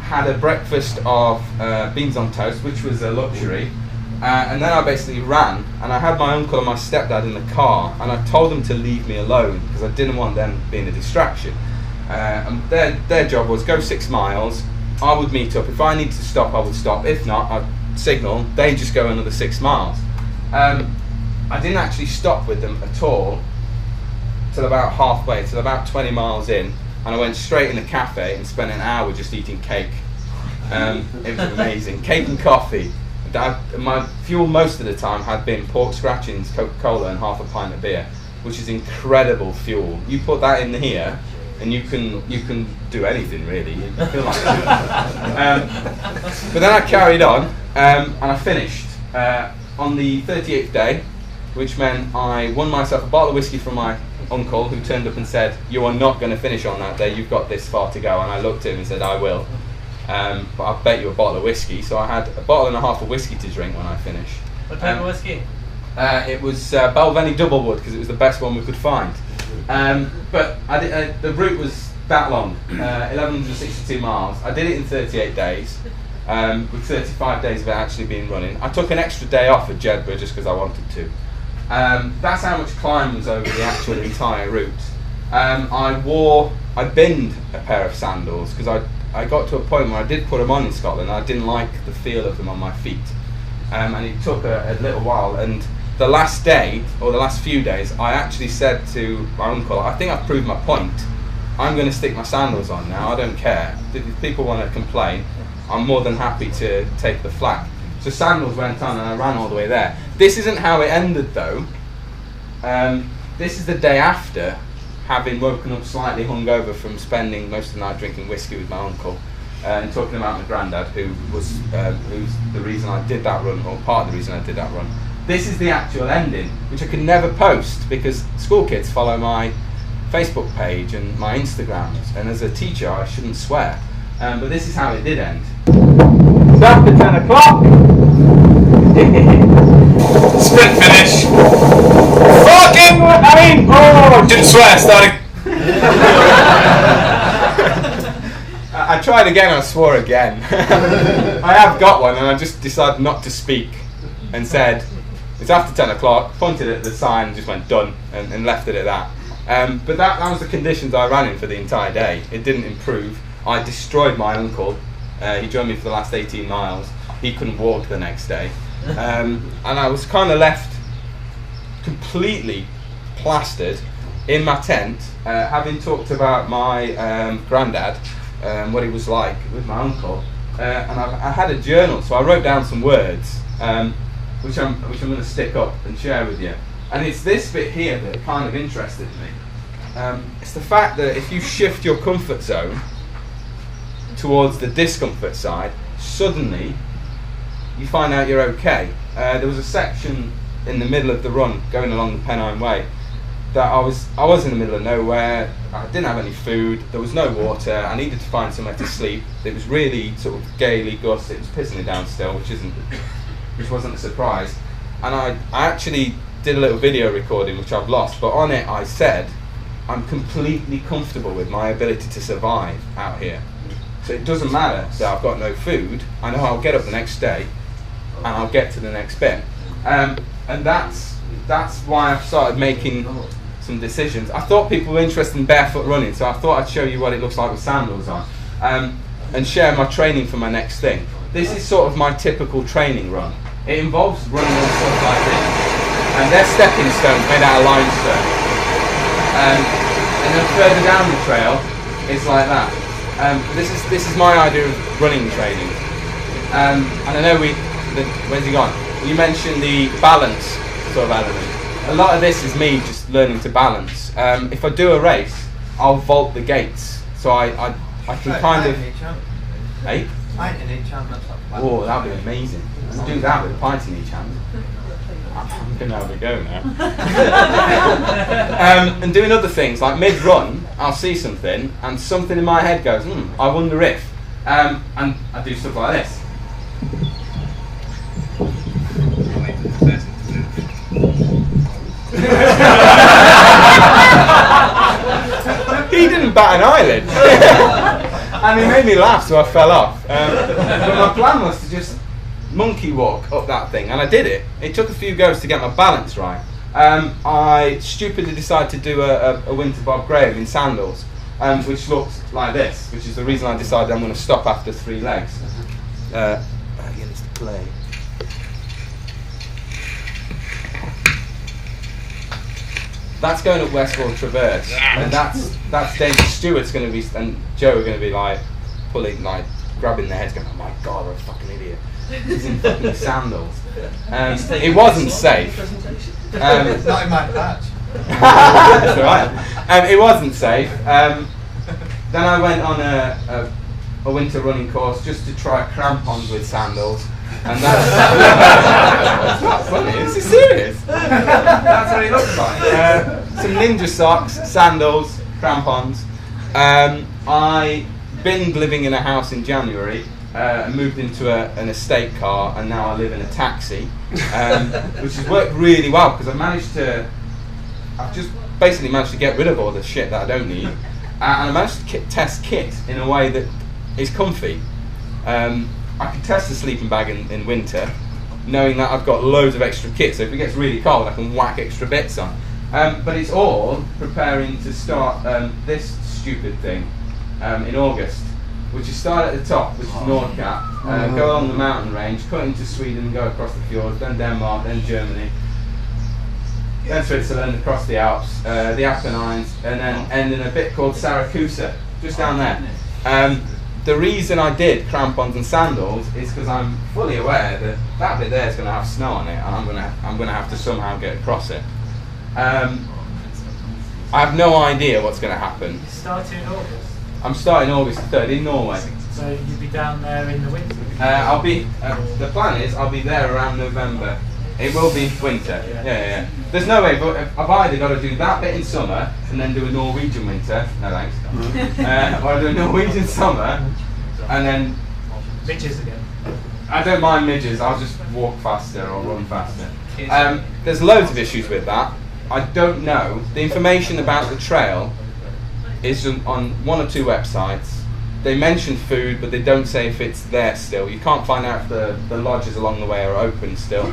Had a breakfast of beans on toast, which was a luxury. And then I basically ran, and I had my uncle and my stepdad in the car, and I told them to leave me alone because I didn't want them being a distraction. And their job was go 6 miles, I would meet up. If I needed to stop, I would stop. If not, I'd signal, they'd just go another 6 miles. I didn't actually stop with them at all till about halfway, till about 20 miles in, and I went straight in the cafe and spent an hour just eating cake. It was amazing. Cake and coffee. My fuel most of the time had been pork scratchings, Coca-Cola and half a pint of beer, which is incredible fuel. You put that in here and you can do anything really. You feel like but then I carried on and I finished on the 38th day, which meant I won myself a bottle of whiskey from my uncle, who turned up and said, you are not going to finish on that day, you've got this far to go. And I looked at him and said, I will. But I'll bet you a bottle of whiskey. So I had a bottle and a half of whiskey to drink when I finished. What type of whiskey? It was Balvenie Doublewood, because it was the best one we could find. But the route was that long, 1162 miles. I did it in 38 days, with 35 days of it actually being running. I took an extra day off at Jedburgh just because I wanted to. That's how much climb was over the actual entire route. I binned a pair of sandals because I got to a point where I did put them on in Scotland and I didn't like the feel of them on my feet. And it took a little while, and the last day, or the last few days, I actually said to my uncle, I think I've proved my point. I'm going to stick my sandals on now, I don't care. If people want to complain, I'm more than happy to take the flak. So sandals went on and I ran all the way there. This isn't how it ended though. This is the day after, having woken up slightly hungover from spending most of the night drinking whiskey with my uncle and talking about my granddad, who's the reason I did that run, or part of the reason I did that run. This is the actual ending, which I could never post because school kids follow my Facebook page and my Instagrams, and as a teacher I shouldn't swear. But this is how it did end. It's after 10 o'clock. Sprint finish. Fucking, Didn't swear, starting. I tried again, I swore again. I have got one and I just decided not to speak and said, it's after 10 o'clock, pointed at the sign, just went done and left it at that. But that was the conditions I ran in for the entire day. It didn't improve. I destroyed my uncle. He joined me for the last 18 miles. He couldn't walk the next day. And I was kind of left completely plastered in my tent, having talked about my granddad, what he was like with my uncle. And I had a journal, so I wrote down some words, which I'm going to stick up and share with you. And it's this bit here that kind of interested me. It's the fact that if you shift your comfort zone towards the discomfort side, suddenly you find out you're okay. There was a section in the middle of the run going along the Pennine Way that I was in the middle of nowhere. I didn't have any food, there was no water, I needed to find somewhere to sleep. It was really sort of gaily gust, it was pissing it down still, which wasn't a surprise. And I actually did a little video recording which I've lost, but on it I said I'm completely comfortable with my ability to survive out here. So it doesn't matter that I've got no food, I know I'll get up the next day and I'll get to the next bit. And that's why I've started making some decisions. I thought people were interested in barefoot running, so I thought I'd show you what it looks like with sandals on, and share my training for my next thing. This is sort of my typical training run. It involves running on stuff like this, and they're stepping stones made out of limestone. And then further down the trail, it's like that. This is my idea of running training. And I know where's he gone? You mentioned the balance sort of element. A lot of this is me just learning to balance. If I do a race, I'll vault the gates, so I can kind of. Hey? Pint in each hand, that's not bad. Oh, that'd be amazing. Let's do that with a pint in each hand. I'm gonna have a go now. And doing other things like mid-run, I'll see something, and something in my head goes, I wonder if, and I do stuff like this. He didn't bat an eyelid. And he made me laugh, so I fell off. But my plan was to just monkey walk up that thing, and I did it. It took a few goes to get my balance right. I stupidly decided to do a winter Bob Graham in sandals, which looks like this, which is the reason I decided I'm going to stop after 3 legs. Get this to play. That's going up Westbury Traverse, and that's Danger Stewart's going to be, and Joe are going to be like pulling, like grabbing their heads, going, "Oh my God, I'm a fucking idiot." He's in fucking sandals. It wasn't safe. It's not in my patch. That's alright. It wasn't safe. Then I went on a winter running course just to try crampons with sandals. And that's not funny, this is serious. That's what it looks like. Some ninja socks, sandals, crampons. I binned living in a house in January, moved into an estate car, and now I live in a taxi, which has worked really well because I've just basically managed to get rid of all the shit that I don't need, and I managed to test kit in a way that is comfy. I can test the sleeping bag in winter, knowing that I've got loads of extra kit, so if it gets really cold I can whack extra bits on. But it's all preparing to start this stupid thing in August, which is start at the top, which is Nordkap, go along the mountain range, cut into Sweden, go across the fjords, then Denmark, then Germany, then Switzerland, across the Alps, the Apennines, and then end in a bit called Saracusa, just down there. The reason I did crampons and sandals is because I'm fully aware that that bit there is going to have snow on it, and I'm going to have to somehow get across it. I have no idea what's going to happen. Starting in August? I'm starting August 3rd in Norway. So you'll be down there in the winter? I'll be. The plan is I'll be there around November. It will be winter. Yeah. There's no way, but I've either got to do that bit in summer and then do a Norwegian winter. No thanks. Or do a Norwegian summer and then. Midges again? I don't mind midges. I'll just walk faster or run faster. There's loads of issues with that. I don't know. The information about the trail is on 1 or 2 websites. They mention food, but they don't say if it's there still. You can't find out if the lodges along the way are open still.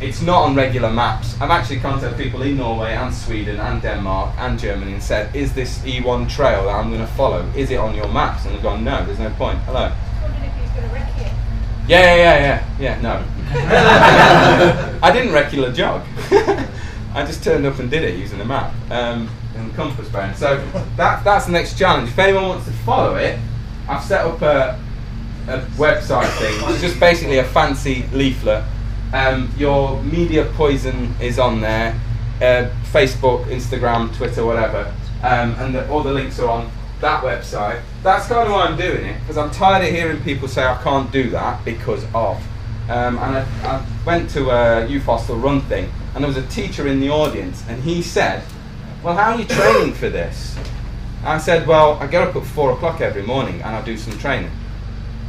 it's not on regular maps. I've actually contacted people in Norway and Sweden and Denmark and Germany and said, is this E1 trail that I'm going to follow, is it on your maps? And they've gone, no, there's no point. Hello. I was wondering if he was going to wreck it. Yeah, no. I didn't regular jog. I just turned up and did it using the map and compass bearing. So that's the next challenge. If anyone wants to follow it, I've set up a website thing. It's just basically a fancy leaflet. Your media poison is on there, Facebook, Instagram, Twitter, whatever, and all the links are on that website. That's kind of why I'm doing it, because I'm tired of hearing people say I can't do that because of. And I went to a youth hostel run thing, and there was a teacher in the audience, and he said, well, how are you training for this? I said, well, I get up at 4 o'clock every morning and I do some training.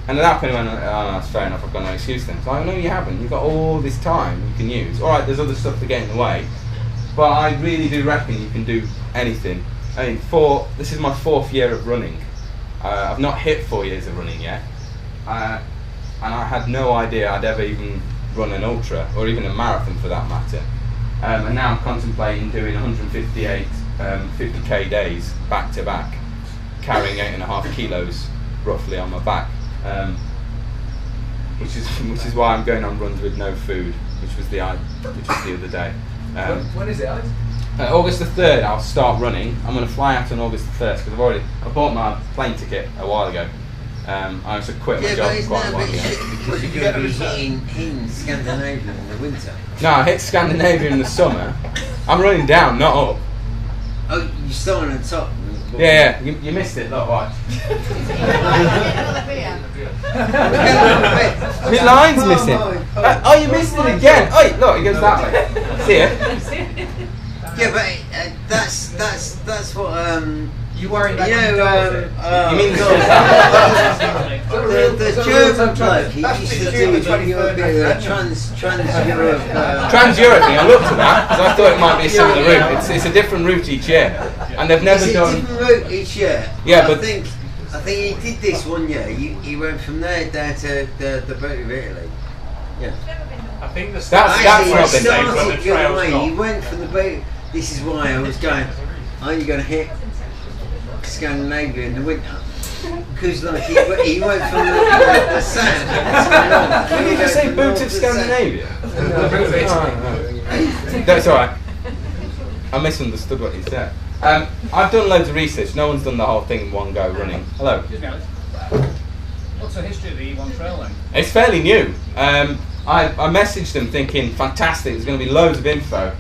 And at that point I went, oh, that's fair enough, I've got no excuse then. So I no, you haven't, you've got all this time you can use. Alright, there's other stuff to get in the way, but I really do reckon you can do anything. I mean, this is my 4th year of running. I've not hit 4 years of running yet. And I had no idea I'd ever even run an ultra, or even a marathon for that matter. And now I'm contemplating doing 158 50k days back to back, carrying 8.5 kilos roughly on my back, which is why I'm going on runs with no food, which was the other day. When is it, Alex? August the 3rd I'll start running. I'm going to fly out on August the 1st because I bought my plane ticket a while ago. I also quit my job quite a while ago. Because you're going to be in Scandinavia in the winter. No, I hit Scandinavia in the summer. I'm running down, not up. Oh, you're still on the top. Yeah, you missed it, look, watch. My line's missing. Oh, you missed it again. Oh, look, it goes that way. See it? Yeah, but that's what You worry about you mean the German bloke, he used to do a bit of Trans-Europe. Trans-Europe thing, I looked at that because I thought it might be a similar route. It's a different route each year, and they've never done. It's a different route each year. Yeah, but but I think he did this one year. He went from there down to the boot of Italy. Yeah. I think that's not been started the other way. He went from the boot. This is why I was going. Are you going to hit Scandinavia in the winter? Because like he went from the sand. Did you just say boot of Scandinavia? That's alright. I misunderstood what he said. I've done loads of research. No one's done the whole thing in one go running. Hello. What's the history of the E1 trail then? It's fairly new. I messaged them thinking, fantastic, there's going to be loads of info.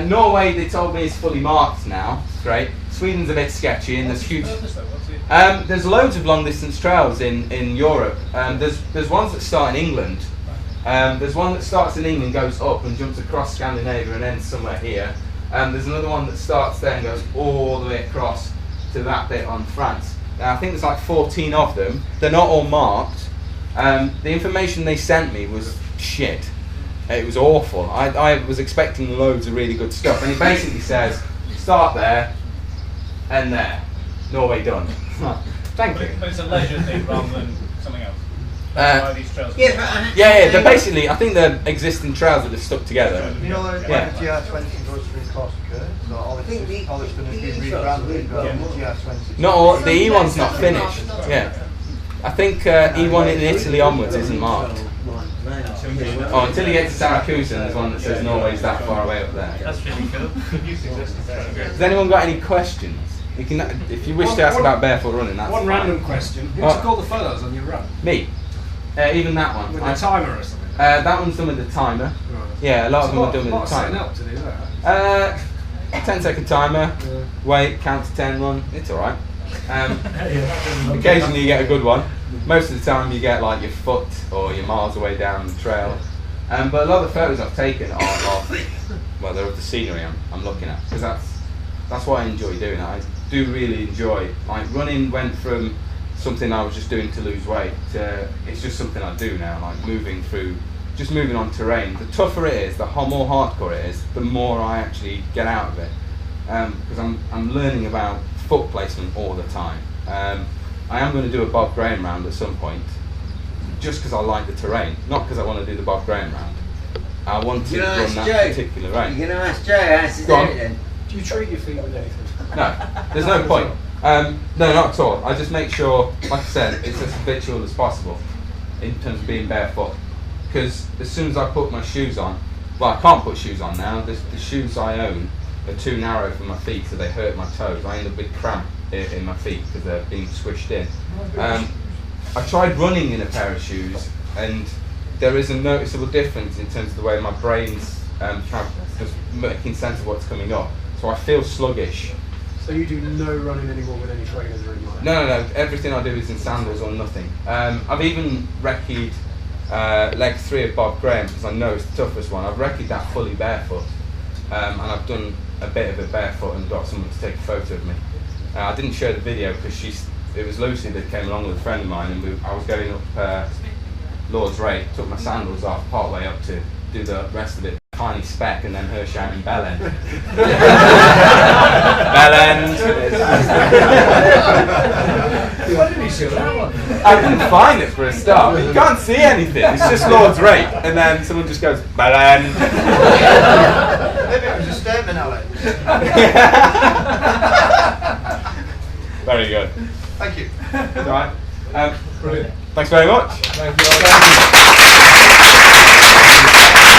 Norway, they told me, is fully marked now. Great. Sweden's a bit sketchy, and there's huge. There's loads of long distance trails in Europe. There's ones that start in England. There's one that starts in England, goes up and jumps across Scandinavia and ends somewhere here. There's another one that starts there and goes all the way across to that bit on France. Now, I think there's like 14 of them. They're not all marked. The information they sent me was shit. It was awful. I was expecting loads of really good stuff, and he basically says, start there, and there. Norway done. Thank you. But it's a leisure thing rather than something else. These trails Yeah, they're basically, I think they're existing trails that are stuck together. You know, the GR20 goes through Corsica, so Aleks has been rebranded, but the GR20. Not all, the E1's not finished. Yeah. I think E1 in Italy onwards isn't marked. Oh, until you get to Saracusa, there's one that says Norway's that far away up there. That's really cool. Has anyone got any questions? You can, if you wish to ask about barefoot running, that's one fine. random question. What do you call the photos on your run? Me? Even that one. With a timer or something? That one's done with the timer. Right. Yeah, a lot of them are done with the setting timer. up to do that? 10-second timer, wait, count to 10 run, it's alright. Occasionally you get a good one. Most of the time you get like your foot or you're miles away down the trail. But a lot of the photos I've taken are well, they're of the scenery I'm looking at, because that's what I enjoy doing. I do really enjoy, like, running went from something I was just doing to lose weight to it's just something I do now, like moving on terrain. The tougher it is, the more hardcore it is, the more I actually get out of it, because I'm learning about foot placement all the time. I am going to do a Bob Graham round at some point, just because I like the terrain, not because I want to do the Bob Graham round. I want to You know, run that's that Joe. particular range. You're going to ask Joe how to do Go on. it then. Do you treat your feet with anything? No, there's no point. No, not at all. I just make sure, like I said, it's as habitual as possible in terms of being barefoot. Because as soon as I put my shoes on, well, I can't put shoes on now. The shoes I own are too narrow for my feet, so they hurt my toes. I end up with cramp in my feet because they're being squished in. I tried running in a pair of shoes, and there is a noticeable difference in terms of the way my brain's just making sense of what's coming up. So I feel sluggish. So you do no running anymore with any trainers or anything like that? No. Everything I do is in sandals or nothing. I've even recce'd leg 3 of Bob Graham because I know it's the toughest one. I've recce'd that fully barefoot, and I've done a bit of it barefoot and got someone to take a photo of me. I didn't show the video because it was Lucy that came along with a friend of mine, and I was going up Lord's Rate, took my sandals off part way up to do the rest of it. Tiny speck, and then her shouting "Bell End." Bell End. Why didn't you show that one? I couldn't find it for a start. You can't see anything. It's just Lord's Rate, and then someone just goes "Bell End." Maybe it was a statement, Alex. Very good. Thank you. All right. Brilliant. Thanks very much. Thank you.